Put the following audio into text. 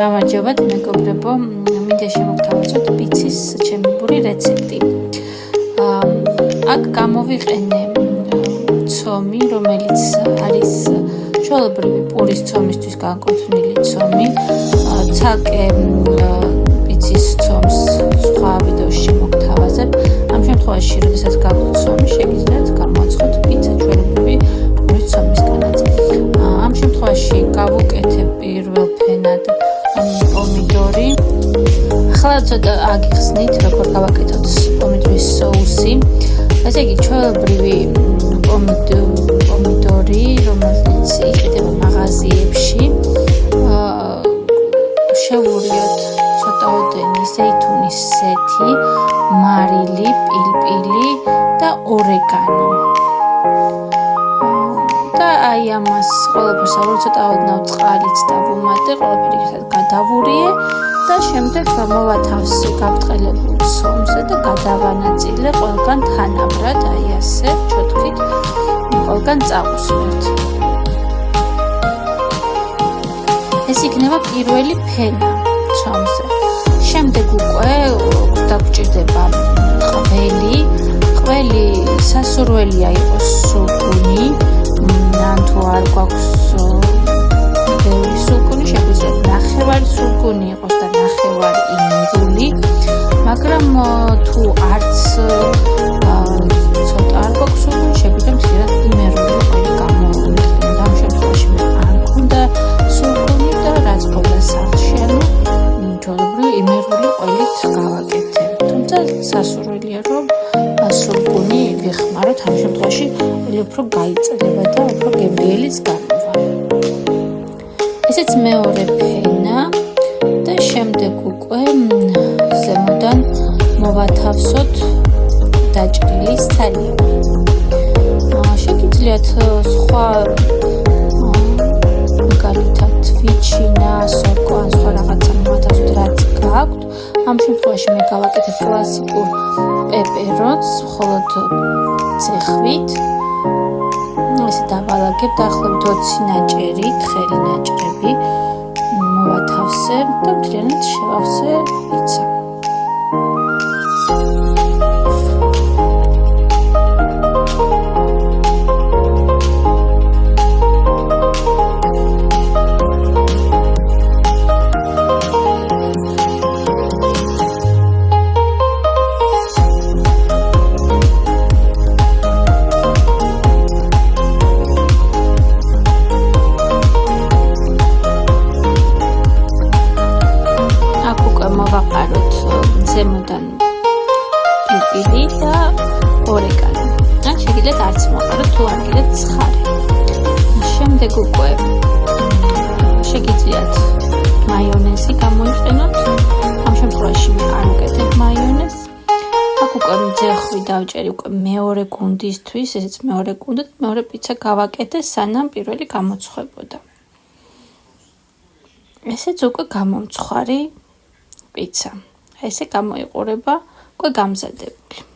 გამარჯობა მეგობრებო, მინდა შემოგთავაზოთ პიცის ჩემებური რეცეპტი. აქ გამოვიყენე ცომი, რომელიც არის ჩვეულებრივი პურის ცომისთვის განკუთვნილი ცომი. ცალკე პიცის ცომს სხვა ვიდეოში შემოგთავაზებ. ამ შემთხვევაში, როდესაც გაქვთ ცომი, შეგიძლიათ გამოაცხოთ პიცა ჩვეულებრივი პურის ცომისგანაც. ამ შემთხვევაში გავუკეთებ პირველ ფენად პომიდორი. ახლა ცოტა აგიხსნით, როგორ გავაკეთოთ პომიდორის соуსი. ესე იგი, ჩვეულებრივი პომიდორი, რომელიც იყიდება მაღაზიებში, შევურიოთ ცოტაოდენი ზეითუნის სეთი, მარილი, პილპილი და ორეგანო. და აი ამას ყველაფერს ცოტაოდნავ წყალით დავუმატე, ყველაფერი ერთად გადავურიე და შემდეგ მოვათავსე გაბრტყელებულ ცომზე და გადავანაწილე ყველგან თანაბრად, აი ასე, ჩოთქით, ყველგან წავუსვერთ. ეს იქნება პირველი ფენა ცომზე. შემდეგ უკვე დაგჭირდება ყველი სასურველია იყოს სულკუნი, ან თუ არ გვაქვს ბევრი სულკუნი, შეგვიძლია ნახევარი სულკუნი იყოს და ნახევარი იმერული, მაგრამ თუ არც ცოტა არ გვაქვს სულკუნი, შეგვიძლია მთლიანად იმერული ყველი გამოვიყენოთ. ამ შემთხვევაში მე არ მქონდა სულკუნი და რაც მქონდა სახლში, ჩვეულებრივი იმერული ყველით გავაკეთე. თუმცა სასურველია რომ სულკუნი ვიხმაროთ, ამ შემთხვევაში ყველი უფრო გაიწელება და უფრო გემრიელიც გამოვა. ესეც მეორე ფენა და შემდეგ უკვე ზემოდან მოვათავსოთ დაჭრილი სალია. შეგიძლიათ სხვა მაგალითად ვიჩინა, სოკო ან სხვა რაღაცა მოვათავსოთ, რაც გაქვთ. ამ შემთხვევაში მე გავაკეთებ კლასიკურ პეპერონს, მხოლოდ ცეხვით. ესე დავალაგებ დაახლოებით 20 ნაჭერი, თხელი ნაჭრები მოვათავსე და მთლიანად შევავსე პიცა. მოვაყაროთ ზემოდან პილპილი და ორეგანო. ან შეგიძლიათ არც მოვაყაროთ, თუ არ გიძლიათ ცხარე. შემდეგ უკვე შეგიძლიათ მაიონეზი გამოიყენოთ. ამ შემთხვევაში მე არ ვუკეთებ მაიონეზს. აქ უკვე ძეხვი დავჭერი უკვე მეორე გუნდისთვის, ესეც მეორე გუნდი, მეორე პიცა გავაკეთე, სანამ პირველი გამოცხებოდა. ესეც უკვე გამომცხვარი პიცა. ესე გამოიყურება უკვე გამზადებული.